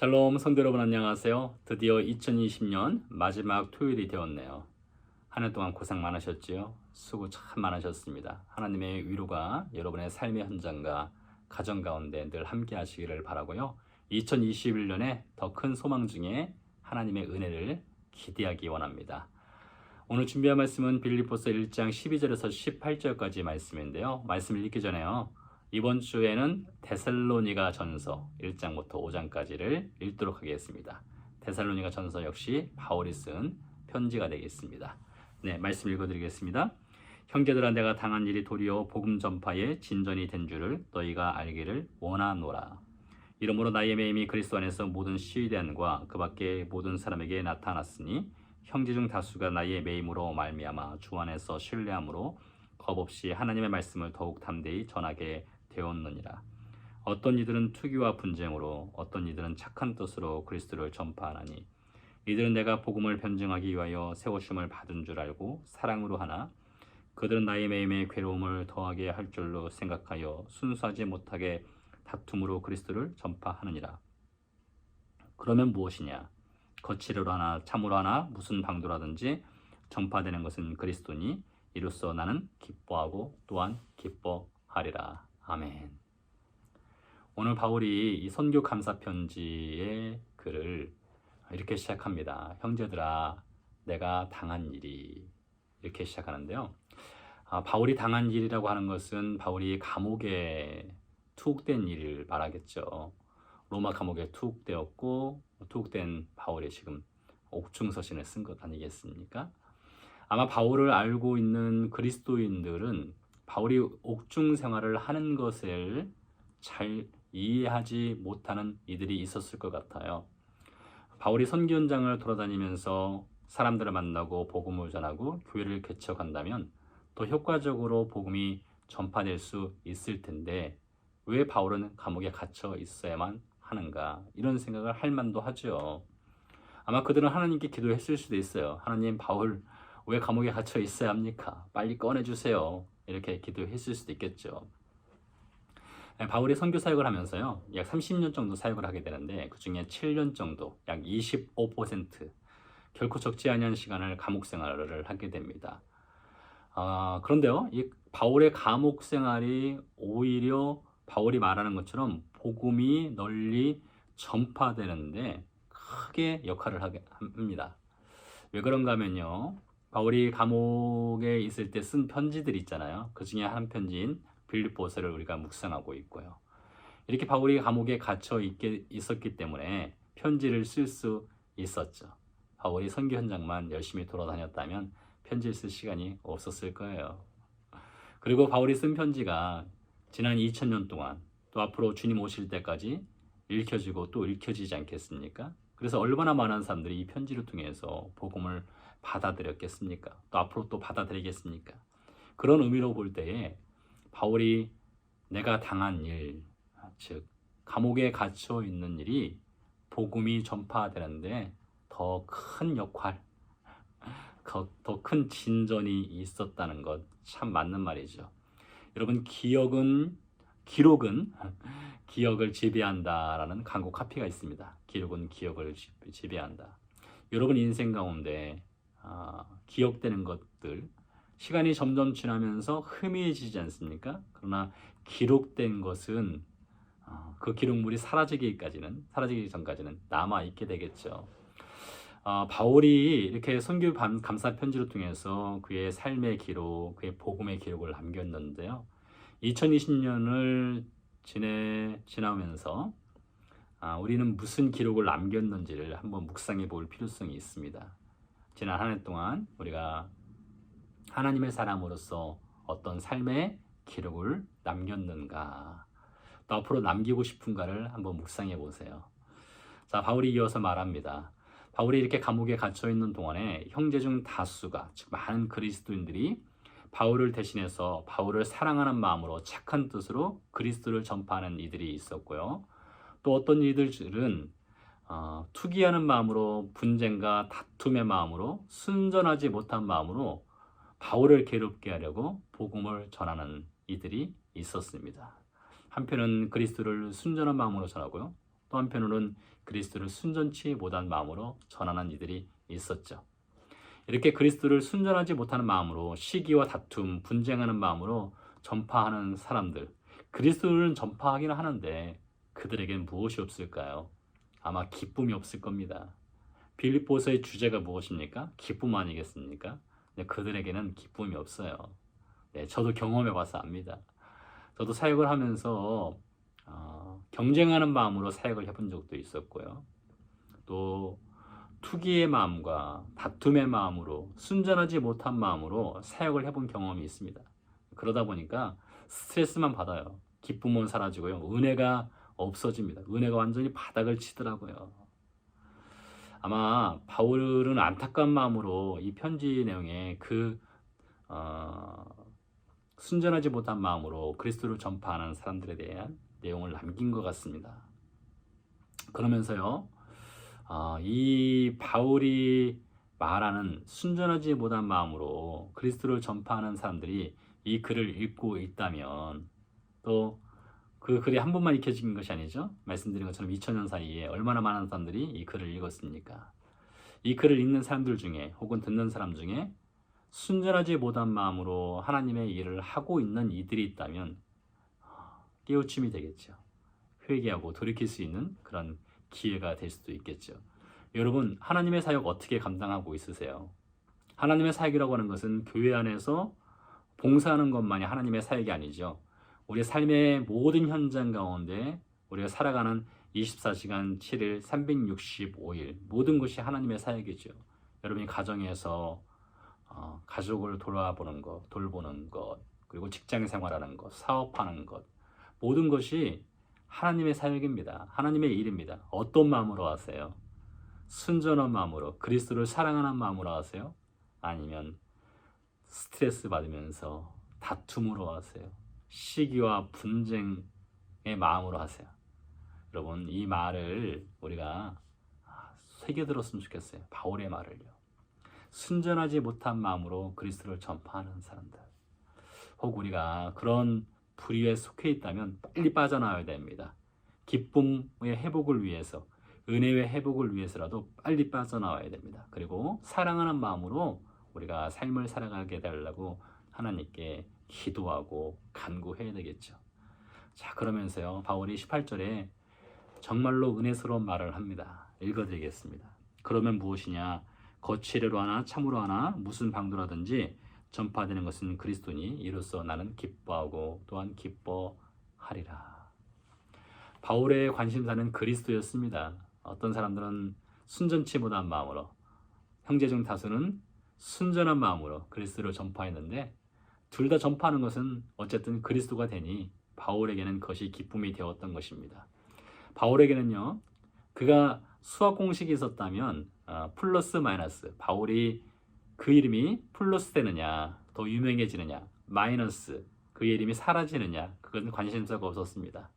샬롬 성도 여러분 안녕하세요. 드디어 2020년 마지막 토요일이 되었네요. 한 해 동안 고생 많으셨지요? 수고 참 많으셨습니다. 하나님의 위로가 여러분의 삶의 현장과 가정 가운데 늘 함께 하시기를 바라고요. 2021년에 더 큰 소망 중에 하나님의 은혜를 기대하기 원합니다. 오늘 준비한 말씀은 빌립보서 1장 12절에서 18절까지 말씀인데요. 말씀을 읽기 전에요. 이번 주에는 데살로니가 전서 1장부터 5장까지를 읽도록 하겠습니다. 데살로니가 전서 역시 바울이 쓴 편지가 되겠습니다. 네, 말씀 읽어드리겠습니다. 형제들아, 내가 당한 일이 도리어 복음 전파에 진전이 된 줄을 너희가 알기를 원하노라. 이러므로 나의 매임이 그리스도 안에서 모든 시위대안과 그 밖에 모든 사람에게 나타났으니 형제 중 다수가 나의 매임으로 말미암아 주 안에서 신뢰함으로 겁없이 하나님의 말씀을 더욱 담대히 전하게 되었느니라. 어떤 이들은 투기와 분쟁으로, 어떤 이들은 착한 뜻으로 그리스도를 전파하나니 이들은 내가 복음을 변증하기 위하여 세우심을 받은 줄 알고 사랑으로 하나 그들은 나의 매임에 괴로움을 더하게 할 줄로 생각하여 순수하지 못하게 다툼으로 그리스도를 전파하느니라. 그러면 무엇이냐? 거칠으로 하나 참으로 하나 무슨 방도라든지 전파되는 것은 그리스도니 이로써 나는 기뻐하고 또한 기뻐하리라. 아멘. 오늘 바울이 이 선교 감사 편지의 글을 이렇게 시작합니다. 형제들아, 내가 당한 일이, 이렇게 시작하는데요. 바울이 당한 일이라고 하는 것은 바울이 감옥에 투옥된 일을 말하겠죠. 로마 감옥에 투옥되었고 투옥된 바울이 지금 옥중서신을 쓴 것 아니겠습니까? 아마 바울을 알고 있는 그리스도인들은 바울이 옥중 생활을 하는 것을 잘 이해하지 못하는 이들이 있었을 것 같아요. 바울이 선교 현장을 돌아다니면서 사람들을 만나고 복음을 전하고 교회를 개척한다면 더 효과적으로 복음이 전파될 수 있을 텐데 왜 바울은 감옥에 갇혀 있어야만 하는가, 이런 생각을 할 만도 하죠. 아마 그들은 하나님께 기도했을 수도 있어요. 하나님, 바울 왜 감옥에 갇혀 있어야 합니까? 빨리 꺼내주세요. 이렇게 기도했을 수도 있겠죠. 바울이 선교 사역을 하면서요, 약 30년 정도 사역을 하게 되는데 그 중에 7년 정도, 약 25%, 결코 적지 않은 시간을 감옥 생활을 하게 됩니다. 그런데요, 이 바울의 감옥 생활이 오히려 바울이 말하는 것처럼 복음이 널리 전파되는데 크게 역할을 하게 합니다. 왜 그런가 하면요, 바울이 감옥에 있을 때 쓴 편지들 있잖아요. 그 중에 한 편지인 빌립보서를 우리가 묵상하고 있고요. 이렇게 바울이 감옥에 갇혀 있었기 때문에 편지를 쓸 수 있었죠. 바울이 선교 현장만 열심히 돌아다녔다면 편지를 쓸 시간이 없었을 거예요. 그리고 바울이 쓴 편지가 지난 2000년 동안 또 앞으로 주님 오실 때까지 읽혀지고 또 읽혀지지 않겠습니까? 그래서 얼마나 많은 사람들이 이 편지를 통해서 복음을 받아들였겠습니까? 또 앞으로 또 받아들이겠습니까? 그런 의미로 볼 때에 바울이 내가 당한 일, 즉 감옥에 갇혀 있는 일이 복음이 전파되는데 더 큰 역할, 더 큰 진전이 있었다는 것, 참 맞는 말이죠. 여러분, 기록은 기억을 지배한다라는 광고 카피가 있습니다. 기록은 기억을 지배한다. 여러분 인생 가운데 기억되는 것들, 시간이 점점 지나면서 희미해지지 않습니까? 그러나 기록된 것은 그 기록물이 사라지기 전까지는 남아 있게 되겠죠. 바울이 이렇게 선교 감사 편지를 통해서 그의 삶의 기록, 그의 복음의 기록을 남겼는데요. 2020년을 지나면서 우리는 무슨 기록을 남겼는지를 한번 묵상해 볼 필요성이 있습니다. 지난 한 해 동안 우리가 하나님의 사람으로서 어떤 삶의 기록을 남겼는가, 또 앞으로 남기고 싶은가를 한번 묵상해 보세요. 자, 바울이 이어서 말합니다. 바울이 이렇게 감옥에 갇혀 있는 동안에 형제 중 다수가, 즉 많은 그리스도인들이 바울을 대신해서 바울을 사랑하는 마음으로 착한 뜻으로 그리스도를 전파하는 이들이 있었고요. 또 어떤 이들은 투기하는 마음으로, 분쟁과 다툼의 마음으로, 순전하지 못한 마음으로 바울을 괴롭게 하려고 복음을 전하는 이들이 있었습니다. 한편은 그리스도를 순전한 마음으로 전하고요. 또 한편으로는 그리스도를 순전치 못한 마음으로 전하는 이들이 있었죠. 이렇게 그리스도를 순전하지 못하는 마음으로 시기와 다툼, 분쟁하는 마음으로 전파하는 사람들, 그리스도를 전파하기는 하는데 그들에겐 무엇이 없을까요? 아마 기쁨이 없을 겁니다. 빌립보서의 주제가 무엇입니까? 기쁨 아니겠습니까? 근데 그들에게는 기쁨이 없어요. 네, 저도 경험해 봐서 압니다. 저도 사역을 하면서 경쟁하는 마음으로 사역을 해본 적도 있었고요. 또 투기의 마음과 다툼의 마음으로 순전하지 못한 마음으로 사역을 해본 경험이 있습니다. 그러다 보니까 스트레스만 받아요. 기쁨은 사라지고요. 은혜가 없어집니다. 은혜가 완전히 바닥을 치더라고요. 아마 바울은 안타까운 마음으로 이 편지 내용에 순전하지 못한 마음으로 그리스도를 전파하는 사람들에 대한 내용을 남긴 것 같습니다. 그러면서요, 이 바울이 말하는 순전하지 못한 마음으로 그리스도를 전파하는 사람들이 이 글을 읽고 있다면 또 그 글이 한 번만 읽혀진 것이 아니죠. 말씀드린 것처럼 2000년 사이에 얼마나 많은 사람들이 이 글을 읽었습니까? 이 글을 읽는 사람들 중에 혹은 듣는 사람 중에 순전하지 못한 마음으로 하나님의 일을 하고 있는 이들이 있다면 깨우침이 되겠죠. 회개하고 돌이킬 수 있는 그런 기회가 될 수도 있겠죠. 여러분, 하나님의 사역 어떻게 감당하고 있으세요? 하나님의 사역이라고 하는 것은 교회 안에서 봉사하는 것만이 하나님의 사역이 아니죠. 우리 삶의 모든 현장 가운데 우리가 살아가는 24시간 7일 365일 모든 것이 하나님의 사역이죠. 여러분이 가정에서 가족을 돌아보는 것, 돌보는 것, 그리고 직장 생활하는 것, 사업하는 것, 모든 것이 하나님의 사역입니다. 하나님의 일입니다. 어떤 마음으로 하세요? 순전한 마음으로, 그리스도를 사랑하는 마음으로 하세요? 아니면 스트레스 받으면서 다툼으로 하세요? 시기와 분쟁의 마음으로 하세요? 여러분, 이 말을 우리가 새겨들었으면 좋겠어요. 바울의 말을요. 순전하지 못한 마음으로 그리스도를 전파하는 사람들, 혹 우리가 그런 불의에 속해 있다면 빨리 빠져나와야 됩니다. 기쁨의 회복을 위해서, 은혜의 회복을 위해서라도 빨리 빠져나와야 됩니다. 그리고 사랑하는 마음으로 우리가 삶을 살아가게 해달라고 하나님께 기도하고 간구해야 되겠죠. 자, 그러면서요, 바울이 18절에 정말로 은혜스러운 말을 합니다. 읽어드리겠습니다. 그러면 무엇이냐? 거칠애로 하나 참으로 하나 무슨 방도라든지 전파되는 것은 그리스도니 이로써 나는 기뻐하고 또한 기뻐하리라. 바울의 관심사는 그리스도였습니다. 어떤 사람들은 순전치 못한 마음으로, 형제 중 다수는 순전한 마음으로 그리스도를 전파했는데 둘 다 전파하는 것은 어쨌든 그리스도가 되니 바울에게는 그것이 기쁨이 되었던 것입니다. 바울에게는요, 그가 수학 공식이 있었다면 플러스 마이너스, 바울이 그 이름이 플러스 되느냐, 더 유명해지느냐, 마이너스 그 이름이 사라지느냐, 그건 관심사가 없었습니다.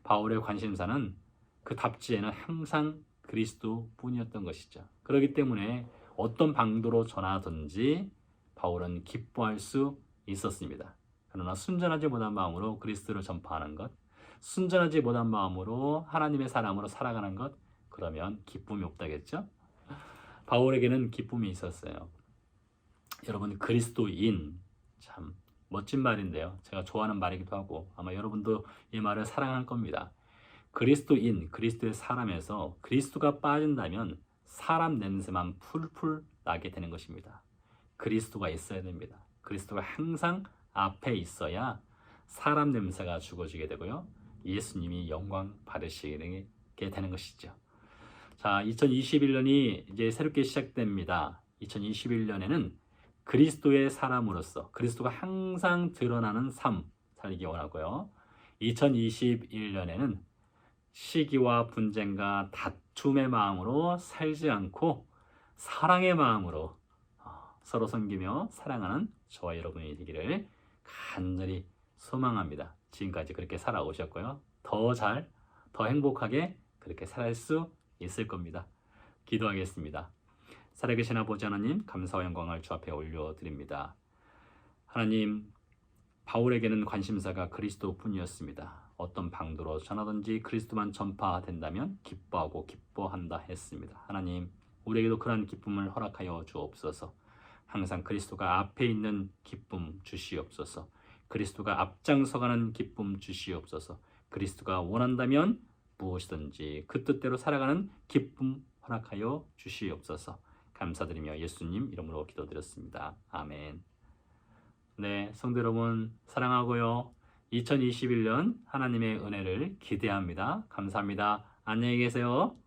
바울의 관심사는 그 답지에는 항상 그리스도 뿐이었던 것이죠. 그렇기 때문에 어떤 방도로 전하든지 바울은 기뻐할 수 있었습니다. 그러나 순전하지 못한 마음으로 그리스도를 전파하는 것, 순전하지 못한 마음으로 하나님의 사람으로 살아가는 것, 그러면 기쁨이 없다겠죠? 바울에게는 기쁨이 있었어요. 여러분, 그리스도인, 참 멋진 말인데요. 제가 좋아하는 말이기도 하고 아마 여러분도 이 말을 사랑할 겁니다. 그리스도인, 그리스도의 사람에서 그리스도가 빠진다면 사람 냄새만 풀풀 나게 되는 것입니다. 그리스도가 있어야 됩니다. 그리스도가 항상 앞에 있어야 사람 냄새가 죽어지게 되고요, 예수님이 영광 받으시게 되는 것이죠. 자, 2021년이 이제 새롭게 시작됩니다. 2021년에는 그리스도의 사람으로서 그리스도가 항상 드러나는 삶 살기 원하고요. 2021년에는 시기와 분쟁과 다툼의 마음으로 살지 않고 사랑의 마음으로 서로 섬기며 사랑하는 저와 여러분이 되기를 간절히 소망합니다. 지금까지 그렇게 살아오셨고요. 더 행복하게 그렇게 살 수 있을 겁니다. 기도하겠습니다. 살아계신 아버지 하나님, 감사와 영광을 주 앞에 올려드립니다. 하나님, 바울에게는 관심사가 그리스도뿐이었습니다. 어떤 방도로 전하든지 그리스도만 전파된다면 기뻐하고 기뻐한다 했습니다. 하나님, 우리에게도 그러한 기쁨을 허락하여 주옵소서. 항상 그리스도가 앞에 있는 기쁨 주시옵소서. 그리스도가 앞장서가는 기쁨 주시옵소서. 그리스도가 원한다면 무엇이든지 그 뜻대로 살아가는 기쁨 허락하여 주시옵소서. 감사드리며 예수님 이름으로 기도드렸습니다. 아멘. 네, 성도 여러분 사랑하고요. 2021년 하나님의 은혜를 기대합니다. 감사합니다. 안녕히 계세요.